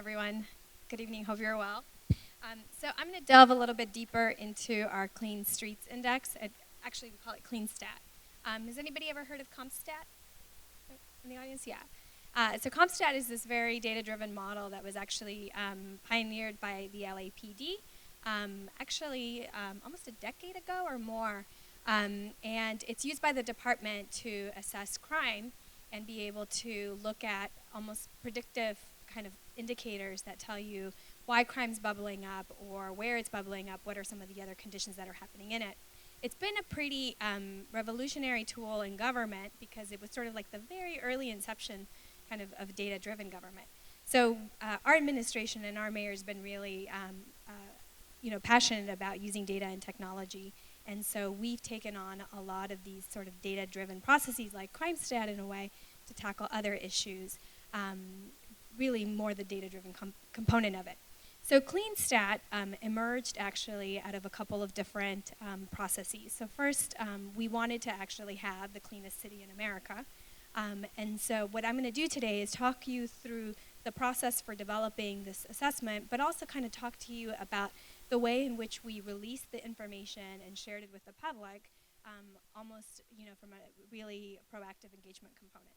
everyone. Good evening. Hope you're well. So I'm going to delve a little bit deeper into our Clean Streets Index. Actually, we call it Clean Stat. Has anybody ever heard of CompStat in the audience? Yeah. So CompStat is this very data-driven model that was actually pioneered by the LAPD, almost a decade ago or more. And it's used by the department to assess crime and be able to look at almost predictive kind of indicators that tell you why crime's bubbling up or where it's bubbling up, what are some of the other conditions that are happening in it. It's been a pretty revolutionary tool in government because it was sort of like the very early inception kind of data-driven government. So our administration and our mayor has been really passionate about using data and technology. And so we've taken on a lot of these sort of data-driven processes like CrimeStat in a way to tackle other issues, really more the data-driven component of it. So CleanStat emerged actually out of a couple of different processes. So first, we wanted to actually have the cleanest city in America. And so what I'm going to do today is talk you through the process for developing this assessment, but also kind of talk to you about the way in which we released the information and shared it with the public, almost from a really proactive engagement component.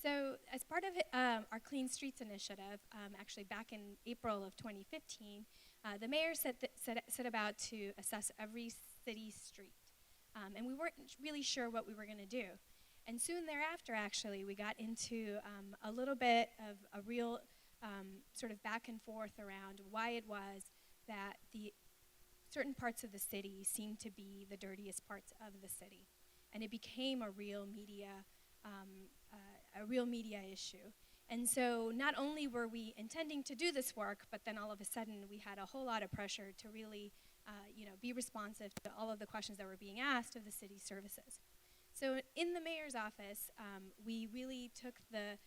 So as part of our Clean Streets initiative, actually back in April of 2015, the mayor set about to assess every city street. And we weren't really sure what we were going to do. And soon thereafter, actually, we got into a little bit of a real sort of back and forth around why it was that the certain parts of the city seemed to be the dirtiest parts of the city. And it became a real media issue. And so not only were we intending to do this work, but then all of a sudden we had a whole lot of pressure to really be responsive to all of the questions that were being asked of the city's services. So in the mayor's office, we really took the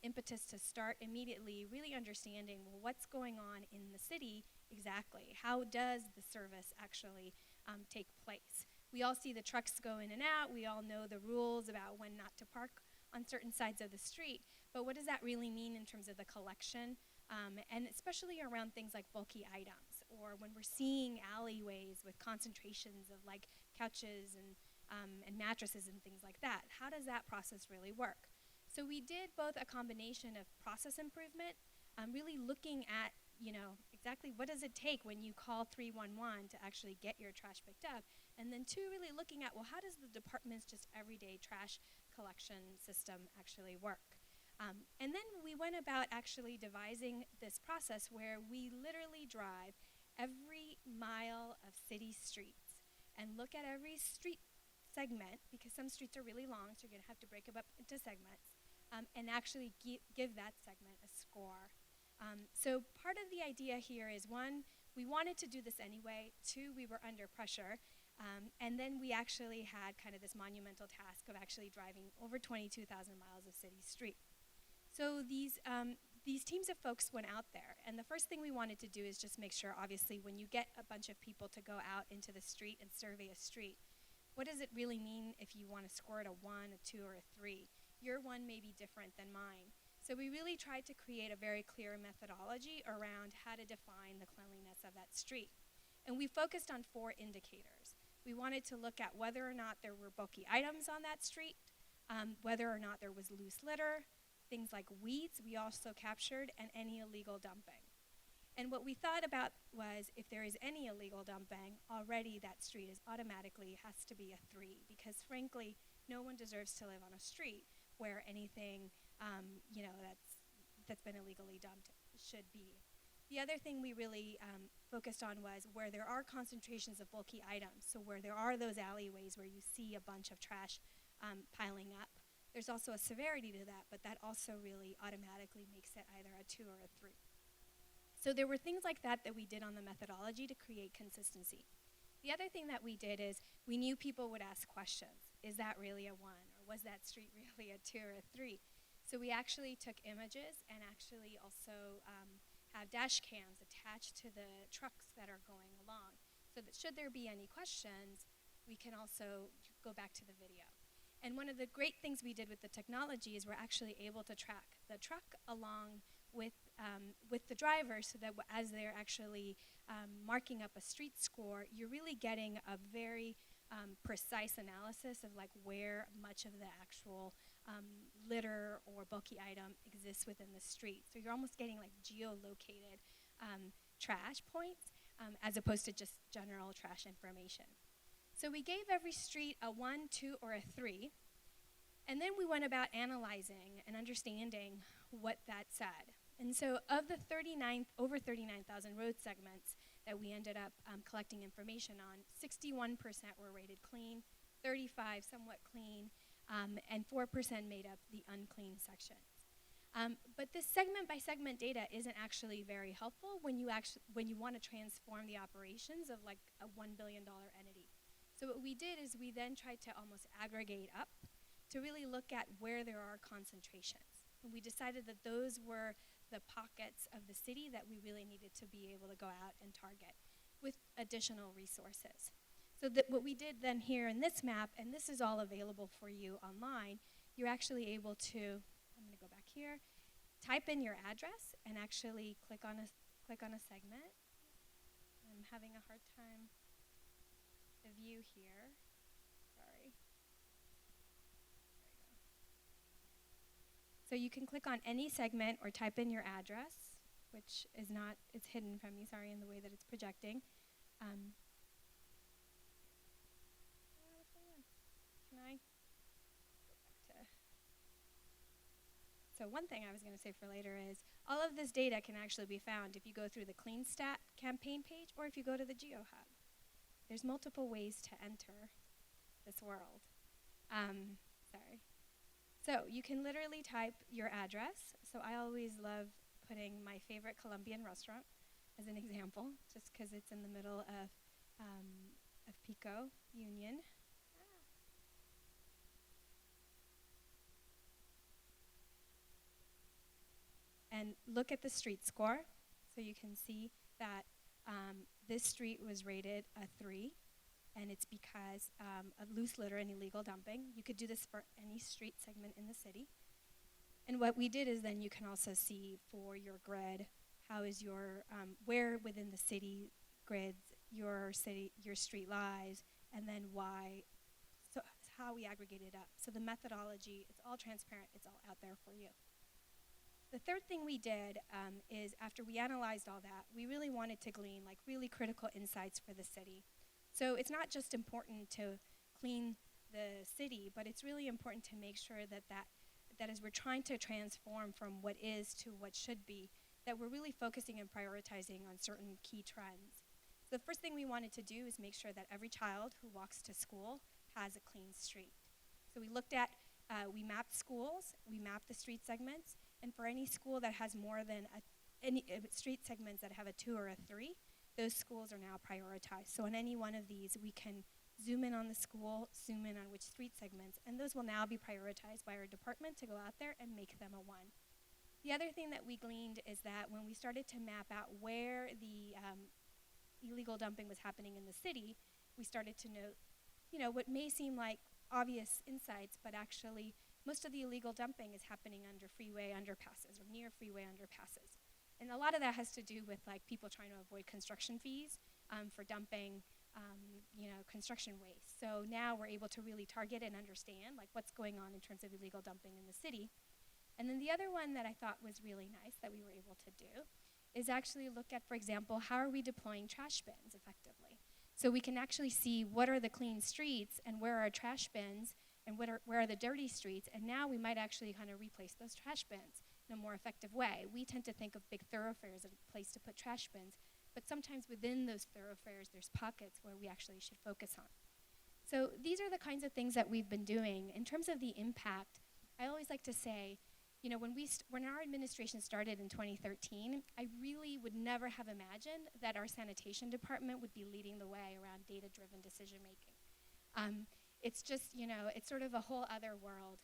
impetus to start immediately really understanding, well, what's going on in the city exactly? How does the service actually take place? We all see the trucks go in and out. We all know the rules about when not to park on certain sides of the street. But what does that really mean in terms of the collection? And especially around things like bulky items, or when we're seeing alleyways with concentrations of like couches and mattresses and things like that. How does that process really work? So we did both a combination of process improvement, really looking at exactly what does it take when you call 311 to actually get your trash picked up, and then two, really looking at, well, how does the department's just everyday trash collection system actually work? And then we went about actually devising this process where we literally drive every mile of city streets and look at every street segment, because some streets are really long, so you're going to have to break them up into segments, and actually give that segment a score. So part of the idea here is, one, we wanted to do this anyway. Two, we were under pressure. And then we actually had kind of this monumental task of actually driving over 22,000 miles of city street. So these teams of folks went out there, and the first thing we wanted to do is just make sure, obviously, when you get a bunch of people to go out into the street and survey a street, what does it really mean if you want to score it a 1, a 2, or a 3? Your one may be different than mine. So we really tried to create a very clear methodology around how to define the cleanliness of that street. And we focused on 4 indicators. We wanted to look at whether or not there were bulky items on that street, whether or not there was loose litter, things like weeds we also captured, and any illegal dumping. And what we thought about was, if there is any illegal dumping, already that street is automatically has to be a 3, because frankly, no one deserves to live on a street where anything that's been illegally dumped should be. The other thing we really focused on was where there are concentrations of bulky items, so where there are those alleyways where you see a bunch of trash piling up. There's also a severity to that, but that also really automatically makes it either a 2 or a 3. So there were things like that that we did on the methodology to create consistency. The other thing that we did is we knew people would ask questions. Is that really a 1? Or was that street really a 2 or a 3? So we actually took images and actually also have dash cams attached to the trucks that are going along, so that should there be any questions, we can also go back to the video. And one of the great things we did with the technology is we're actually able to track the truck along with the driver, so that as they're actually marking up a street score, you're really getting a very precise analysis of like where much of the actual litter or bulky item exists within the street. So you're almost getting like geolocated trash points as opposed to just general trash information. So we gave every street a 1, 2, or a 3, and then we went about analyzing and understanding what that said. And so of the over 39,000 road segments that we ended up collecting information on, 61% were rated clean, 35 somewhat clean, and 4% made up the unclean sections. But this segment by segment data isn't actually very helpful when you want to transform the operations of like a $1 billion entity. So what we did is we then tried to almost aggregate up to really look at where there are concentrations. And we decided that those were the pockets of the city that we really needed to be able to go out and target with additional resources. So that what we did then here in this map, and this is all available for you online, you're actually able to, I'm going to go back here, type in your address and actually click on a segment. I'm having a hard time the view here. Sorry. There we go. So you can click on any segment or type in your address, which is not, it's hidden from you, sorry, in the way that it's projecting. What's going on? Can I go back to... So one thing I was going to say for later is all of this data can actually be found if you go through the Clean Stat campaign page or if you go to the GeoHub. There's multiple ways to enter this world. Sorry. So you can literally type your address. So I always love putting my favorite Colombian restaurant as an example, just because it's in the middle of Pico Union. And look at the street score. So you can see that this street was rated a 3, and it's because of loose litter and illegal dumping. You could do this for any street segment in the city. And what we did is then you can also see for your grid, how is your, where within the city grids your street lies, and then why, so how we aggregate it up. So the methodology, it's all transparent, it's all out there for you. The third thing we did is after we analyzed all that, we really wanted to glean like really critical insights for the city. So it's not just important to clean the city, but it's really important to make sure that as we're trying to transform from what is to what should be, that we're really focusing and prioritizing on certain key trends. So the first thing we wanted to do is make sure that every child who walks to school has a clean street. So we looked at, we mapped schools, we mapped the street segments, and for any school that has more than any street segments that have a 2 or a 3, those schools are now prioritized. So on any one of these, we can zoom in on the school, zoom in on which street segments, and those will now be prioritized by our department to go out there and make them a 1. The other thing that we gleaned is that when we started to map out where the illegal dumping was happening in the city, we started to note, what may seem like obvious insights, but actually most of the illegal dumping is happening under freeway underpasses or near freeway underpasses. And a lot of that has to do with like people trying to avoid construction fees for dumping construction waste. So now we're able to really target and understand like what's going on in terms of illegal dumping in the city. And then the other one that I thought was really nice that we were able to do is actually look at, for example, how are we deploying trash bins effectively? So we can actually see what are the clean streets and where are trash bins and where are the dirty streets, and now we might actually kind of replace those trash bins in a more effective way. We tend to think of big thoroughfares as a place to put trash bins, but sometimes within those thoroughfares there's pockets where we actually should focus on. So these are the kinds of things that we've been doing. In terms of the impact, I always like to say, when our administration started in 2013, I really would never have imagined that our sanitation department would be leading the way around data-driven decision making. It's just, it's sort of a whole other world.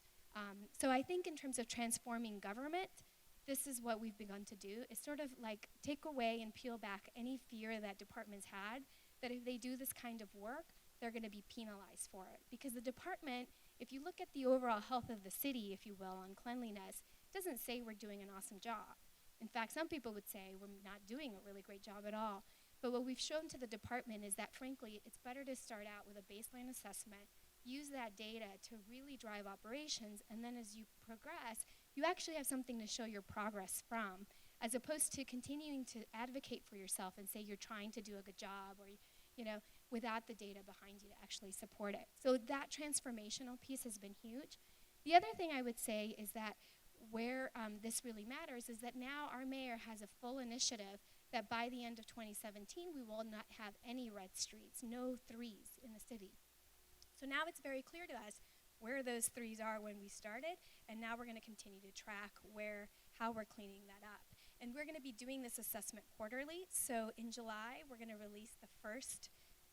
So I think in terms of transforming government, this is what we've begun to do, is sort of like take away and peel back any fear that departments had, that if they do this kind of work, they're going to be penalized for it. Because the department if you look at the overall health of the city, if you will, on cleanliness, it doesn't say we're doing an awesome job. In fact, some people would say we're not doing a really great job at all. But what we've shown to the department is that, frankly, it's better to start out with a baseline assessment, use that data to really drive operations, and then as you progress, you actually have something to show your progress from, as opposed to continuing to advocate for yourself and say you're trying to do a good job, or, you know, without the data behind you to actually support it. So that transformational piece has been huge. The other thing I would say is that where this really matters is that now our mayor has a full initiative that by the end of 2017, we will not have any red streets, no threes in the city. So now it's very clear to us where those threes are when we started, and now we're going to continue to track how we're cleaning that up. And we're going to be doing this assessment quarterly. So in July, we're going to release the first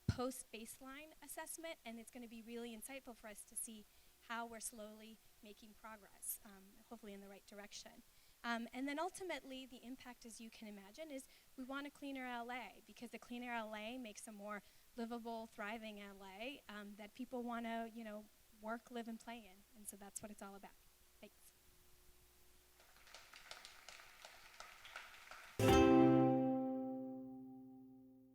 post-baseline assessment, and it's going to be really insightful for us to see how we're slowly making progress, hopefully in the right direction. And then ultimately, the impact, as you can imagine, is we want a cleaner LA, because a cleaner LA makes a more livable, thriving LA that people want to, work, live, and play in. And so that's what it's all about.